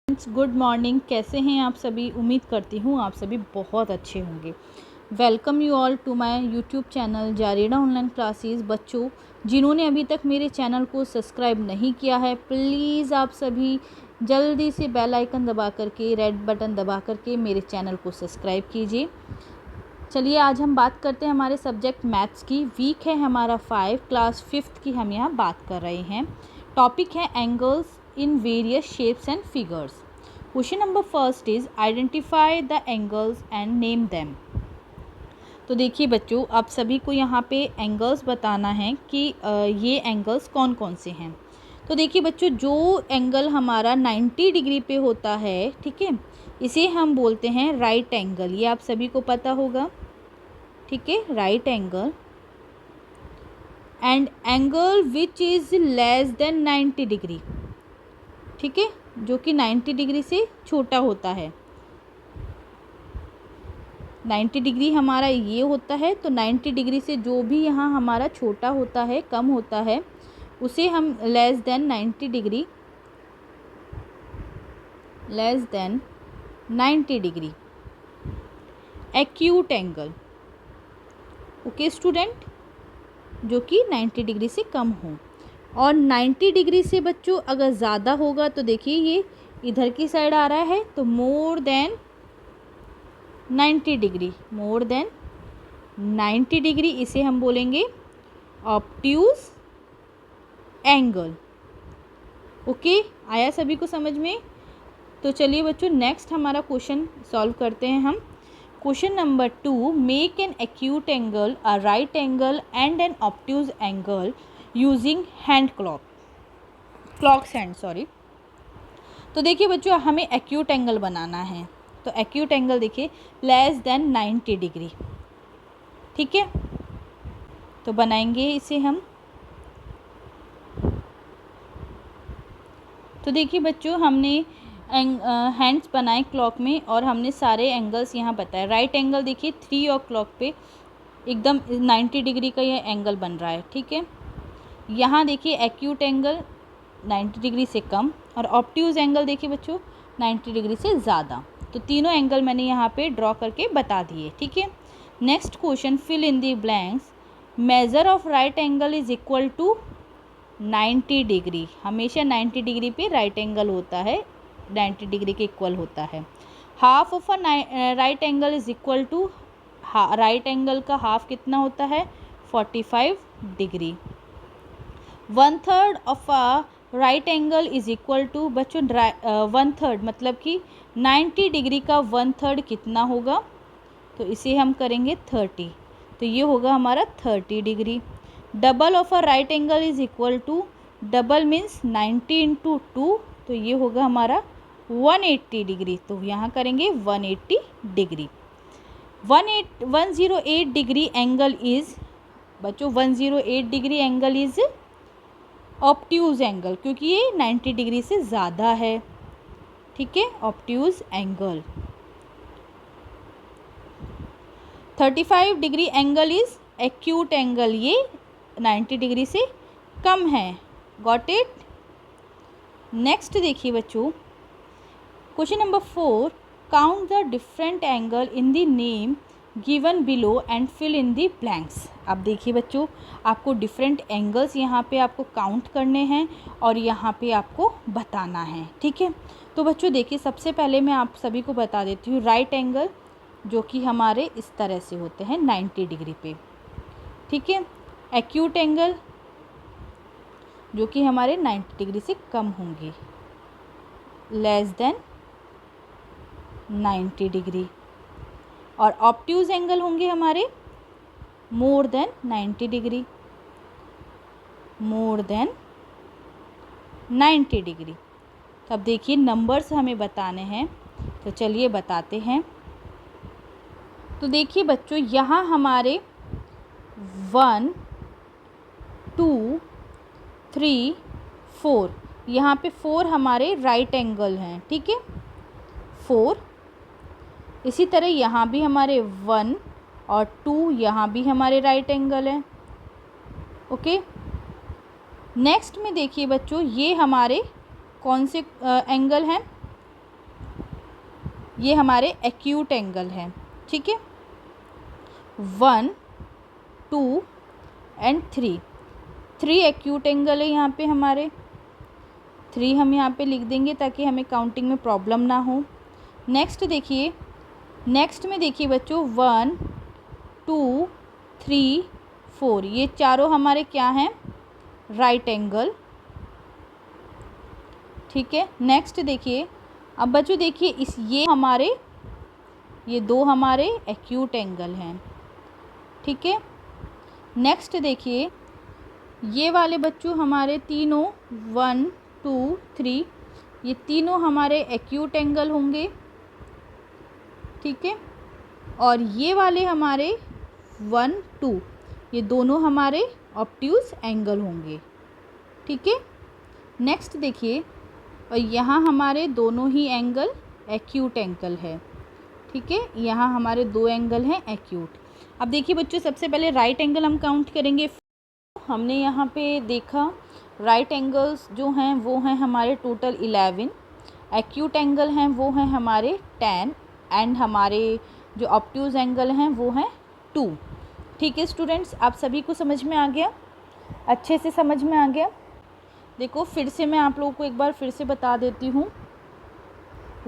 Good morning. कैसे हैं आप सभी? उम्मीद करती हूँ आप सभी बहुत अच्छे होंगे। Welcome you all to my YouTube channel Jarida online classes. बच्चों, जिन्होंने अभी तक मेरे चैनल को सब्सक्राइब नहीं किया है, प्लीज़ आप सभी जल्दी से बेल आइकन दबा करके, रेड बटन दबा करके मेरे चैनल को सब्सक्राइब कीजिए। चलिए आज हम बात करते हैं हमारे सब्जेक्ट मैथ्स की। वीक है हमारा 5, क्लास 5th की हम यहाँ बात कर रहे हैं। टॉपिक है angles in various shapes and figures. Question number first is identify the angles and name them. तो देखिए बच्चों, आप सभी को यहाँ पे एंगल्स बताना है कि ये एंगल्स कौन कौन से हैं। तो देखिए बच्चों, जो एंगल हमारा 90 डिग्री पे होता है, ठीक है, इसे हम बोलते हैं राइट एंगल। ये आप सभी को पता होगा, ठीक है, right angle. And angle which is less than 90 degree, ठीक है, जो कि 90 डिग्री से छोटा होता है। 90 डिग्री हमारा ये होता है, तो 90 डिग्री से जो भी यहाँ हमारा छोटा होता है, कम होता है, उसे हम less than 90 degree, less than 90 degree acute angle, okay student, जो कि 90 डिग्री से कम हो। और 90 डिग्री से बच्चों अगर ज़्यादा होगा तो देखिए ये इधर की साइड आ रहा है, तो more than 90 degree, more than 90 degree, इसे हम बोलेंगे ऑब्ट्यूज एंगल। ओके, आया सभी को समझ में? तो चलिए बच्चों, नेक्स्ट हमारा क्वेश्चन सॉल्व करते हैं हम। Question number 2, make an acute angle, a right angle and an obtuse angle using hand clocks hand, sorry. तो देखिए बच्चों, हमें एक्यूट एंगल बनाना है। तो एक्यूट एंगल देखिए लेस देन 90 डिग्री, ठीक है, तो बनाएंगे इसे हम। तो देखिए बच्चों, हमने हैंड्स बनाए क्लॉक में और हमने सारे एंगल्स यहाँ बताए। राइट एंगल देखिए 3 o'clock पे एकदम 90 डिग्री का यह एंगल बन रहा है, ठीक है। यहाँ देखिए एक्यूट एंगल 90 डिग्री से कम, और ऑब्ट्यूज एंगल देखिए बच्चों 90 डिग्री से ज़्यादा। तो तीनों एंगल मैंने यहाँ पे ड्रॉ करके बता दिए, ठीक है। Next question, fill in the blanks. Measure of right angle is equal to 90 degree. हमेशा 90 डिग्री पे राइट एंगल होता है, 90 डिग्री के इक्वल होता है। Half of a right angle is equal to, right angle का हाफ कितना होता है? 45 degree. 1/3 of a right angle is equal to, बच्चों 1/3 मतलब कि 90 डिग्री का 1/3 कितना होगा? तो इसे हम करेंगे 30, तो ये होगा हमारा 30 degree. Double of a right angle is equal to, double means 90 into 2, तो ये होगा हमारा 180 डिग्री। तो यहाँ करेंगे 180 डिग्री। 108 डिग्री एंगल इज, बच्चों 108 degree angle is obtuse angle, क्योंकि ये 90 डिग्री से ज़्यादा है, ठीक है, obtuse angle. 35 degree angle is acute angle, ये 90 डिग्री से कम है। Got it? नेक्स्ट देखिए बच्चों, question number 4, count the different angle in the name given below and fill in the blanks. अब देखिए बच्चों, आपको डिफरेंट एंगल्स यहाँ पे आपको काउंट करने हैं और यहाँ पे आपको बताना है, ठीक है। तो बच्चों देखिए, सबसे पहले मैं आप सभी को बता देती हूँ राइट एंगल, जो कि हमारे इस तरह से होते हैं 90 डिग्री पे, ठीक है। एक्यूट एंगल जो कि हमारे 90 डिग्री से कम होंगे, लेस देन 90 डिग्री। और ऑब्ट्यूज एंगल होंगे हमारे more than 90 degree, more than 90 degree. तो अब देखिए नंबर्स हमें बताने हैं, तो चलिए बताते हैं। तो देखिए बच्चों, यहाँ हमारे 1 2 3 4, यहाँ पे 4 हमारे राइट एंगल हैं, ठीक है, 4। इसी तरह यहाँ भी हमारे 1 और 2 यहाँ भी हमारे राइट एंगल हैं, ओके। नेक्स्ट में देखिए बच्चों, ये हमारे कौन से एंगल हैं? ये हमारे एक्यूट एंगल हैं, ठीक है। 1, 2 एंड 3, 3 एक्यूट एंगल है यहाँ पे हमारे। 3 हम यहाँ पे लिख देंगे ताकि हमें काउंटिंग में प्रॉब्लम ना हो। नेक्स्ट देखिए, नेक्स्ट में देखिए बच्चों 1, 2, 3, 4, ये चारों हमारे क्या हैं, राइट एंगल, ठीक है। नेक्स्ट देखिए, अब बच्चों देखिए इस ये दो हमारे एक्यूट एंगल हैं, ठीक है। नेक्स्ट देखिए ये वाले बच्चों हमारे तीनों 1, 2, 3, ये तीनों हमारे एक्यूट एंगल होंगे, ठीक है। और ये वाले हमारे 1, 2, ये दोनों हमारे ऑब्ट्यूज एंगल होंगे, ठीक है। नेक्स्ट देखिए, और यहाँ हमारे दोनों ही एंगल एक्यूट एंगल है, ठीक है। यहाँ हमारे 2 एंगल हैं एक्यूट। अब देखिए बच्चों, सबसे पहले राइट एंगल हम काउंट करेंगे। हमने यहाँ पे देखा राइट एंगल्स जो हैं वो हैं हमारे टोटल 11, एक्यूट एंगल हैं वो हैं हमारे 10, एंड हमारे जो ऑब्ट्यूज एंगल हैं वो हैं 2, ठीक है। स्टूडेंट्स, आप सभी को समझ में आ गया, अच्छे से समझ में आ गया। देखो फिर से मैं आप लोगों को एक बार फिर से बता देती हूँ।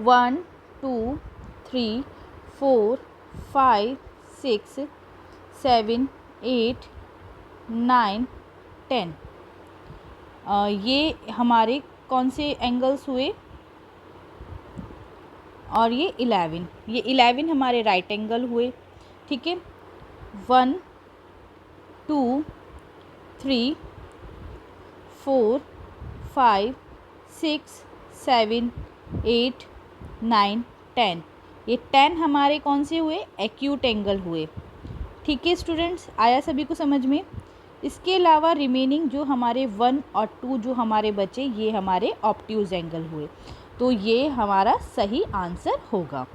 1, 2, 3, 4, 5, 6, 7, 8, 9, 10, ये हमारे कौन से एंगल्स हुए, और ये 11 हमारे राइट एंगल हुए, ठीक है। 1, 2, 3, 4, 5, 6, 7, 8, 9, 10, ये 10 हमारे कौन से हुए, एक्यूट एंगल हुए, ठीक है। स्टूडेंट्स, आया सभी को समझ में। इसके अलावा रिमेनिंग जो हमारे 1 और 2 जो हमारे बचे, ये हमारे ऑब्ट्यूज एंगल हुए, तो ये हमारा सही आंसर होगा।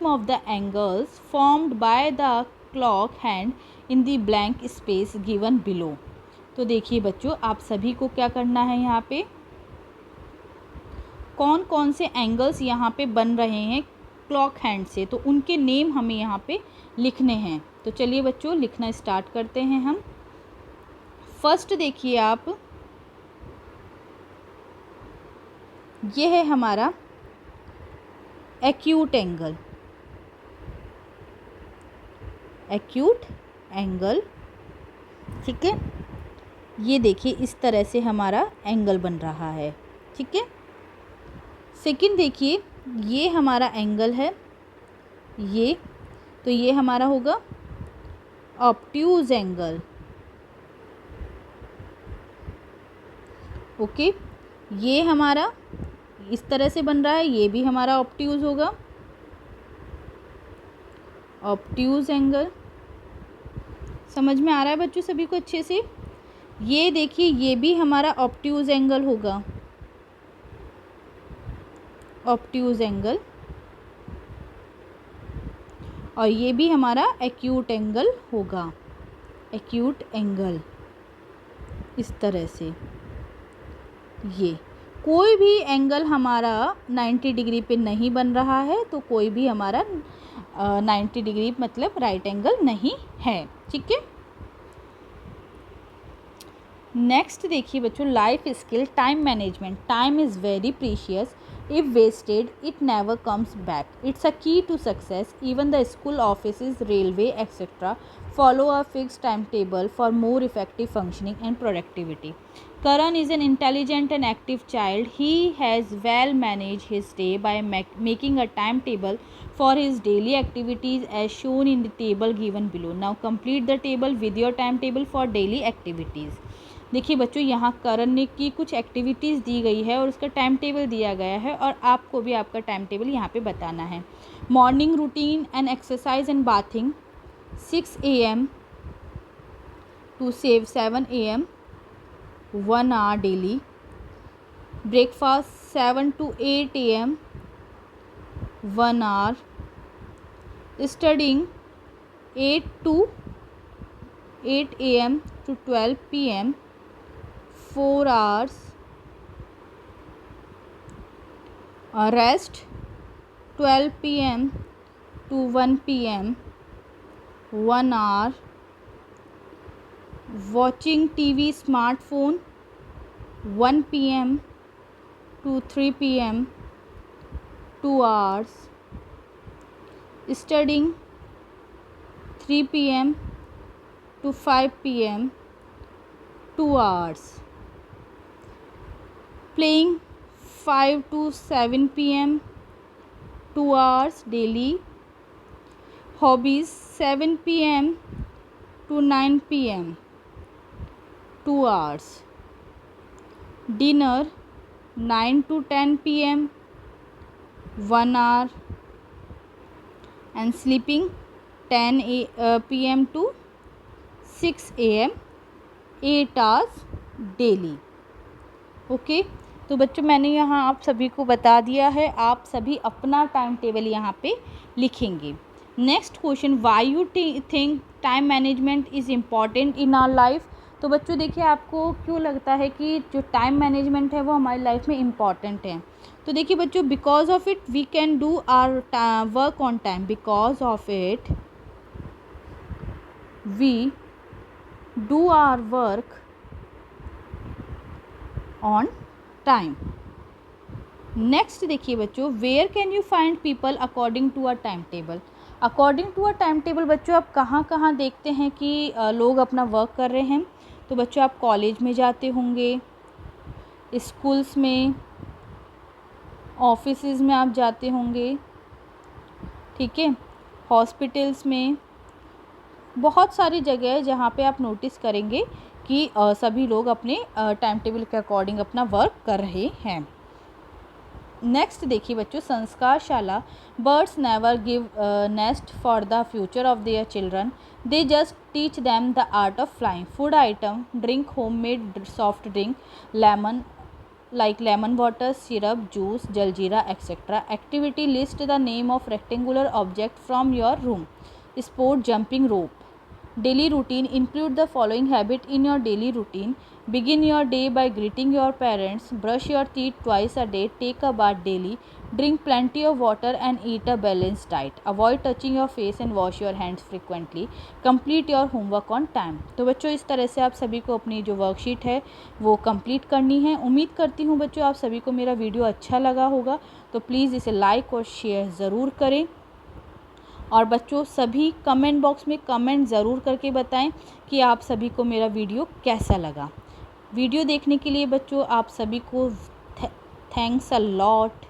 Of the angles formed by the clock hand in the blank space given below. तो देखिए बच्चों, आप सभी को क्या करना है, यहाँ पे कौन कौन से एंगल्स यहाँ पे बन रहे हैं क्लॉक हैंड से, तो उनके नेम हमें यहाँ पे लिखने हैं। तो चलिए बच्चों, लिखना स्टार्ट करते हैं हम। फर्स्ट देखिए आप, ये है हमारा एक्यूट एंगल, एक्यूट एंगल, ठीक है। ये देखिए इस तरह से हमारा एंगल बन रहा है, ठीक है। सेकंड देखिए, ये हमारा एंगल है, ये तो ये हमारा होगा ऑब्ट्यूज एंगल, ओके। ये हमारा इस तरह से बन रहा है, ये भी हमारा ऑब्ट्यूज होगा, ऑब्ट्यूज एंगल। समझ में आ रहा है बच्चों सभी को अच्छे से। ये देखिए, ये भी हमारा ऑब्ट्यूज एंगल होगा, ऑब्ट्यूज एंगल, और ये भी हमारा एक्यूट एंगल होगा, एक्यूट एंगल, इस तरह से। ये कोई भी एंगल हमारा 90 डिग्री पे नहीं बन रहा है, तो कोई भी हमारा 90 डिग्री मतलब राइट एंगल नहीं है, ठीक है। नेक्स्ट देखिए बच्चों, life skill time management. Time is very precious, if wasted it never comes back, it's a key to success, even the school office railway etcetera follow a fixed timetable for more effective functioning and productivity. Karan is an intelligent and active child. He has well managed his day by making a timetable for his daily activities as shown in the table given below. Now complete the table with your timetable for daily activities. देखिए बच्चों, यहाँ करण ने की कुछ activities दी गई है और उसका टाइम टेबल दिया गया है, और आपको भी आपका टाइम टेबल यहाँ पे बताना है। Morning routine and exercise and bathing 6 AM to 7 AM 1 hour daily. Breakfast 7 to 8 AM 1 hour. Studying 8 to 8 AM to 12 PM 4 hours. Rest 12 PM to 1 PM 1 hour, watching TV smartphone 1 PM to 3 PM 2 hours, studying 3 PM to 5 PM 2 hours, playing 5 to 7 PM 2 hours daily, hobbies 7 PM to 9 PM 2 hours, dinner 9 to 10 PM 1 hour, and sleeping 10 PM to 6 AM 8 hours daily. Okay, तो बच्चों मैंने यहाँ आप सभी को बता दिया है, आप सभी अपना टाइम टेबल यहाँ पे लिखेंगे। Next question, why you think time management is important in our life. तो बच्चों देखिए, आपको क्यों लगता है कि जो टाइम मैनेजमेंट है वो हमारी लाइफ में इम्पॉर्टेंट है। तो देखिए बच्चों, because of it we can do our work on time, because of it we do our work on time. Next देखिए बच्चों, where can you find people according to a time table. According to a time table बच्चों आप कहाँ कहाँ देखते हैं कि लोग अपना वर्क कर रहे हैं। तो बच्चों आप कॉलेज में जाते होंगे, स्कूल्स में, ऑफिसेज में आप जाते होंगे, ठीक है, हॉस्पिटल्स में, बहुत सारी जगह है जहाँ पे आप नोटिस करेंगे कि सभी लोग अपने टाइम टेबल के अकॉर्डिंग अपना वर्क कर रहे हैं। नेक्स्ट देखिए बच्चों, Sanskarshala, birds never give nest for the future of their children, they just teach them the art of flying. Food item, drink homemade soft drink, lemon like lemon water, syrup, juice, jaljeera, etc. Activity, list the name of rectangular object from your room. Sport, jumping rope. Daily routine, include the following habit in your daily routine. Begin your day by greeting your parents, brush your teeth twice a day, take a bath daily, drink plenty of water and eat a balanced diet. Avoid touching your face and wash your hands frequently. Complete your homework on time. तो बच्चों इस तरह से आप सभी को अपनी जो वर्कशीट है वो कंप्लीट करनी है। उम्मीद करती हूँ बच्चों आप सभी को मेरा वीडियो अच्छा लगा होगा, तो प्लीज़ इसे लाइक और शेयर ज़रूर करें। और बच्चों सभी कमेंट बॉक्स में कमेंट ज़रूर करके बताएं कि आप सभी को मेरा वीडियो कैसा लगा। वीडियो देखने के लिए बच्चों आप सभी को थैंक्स अ लॉट।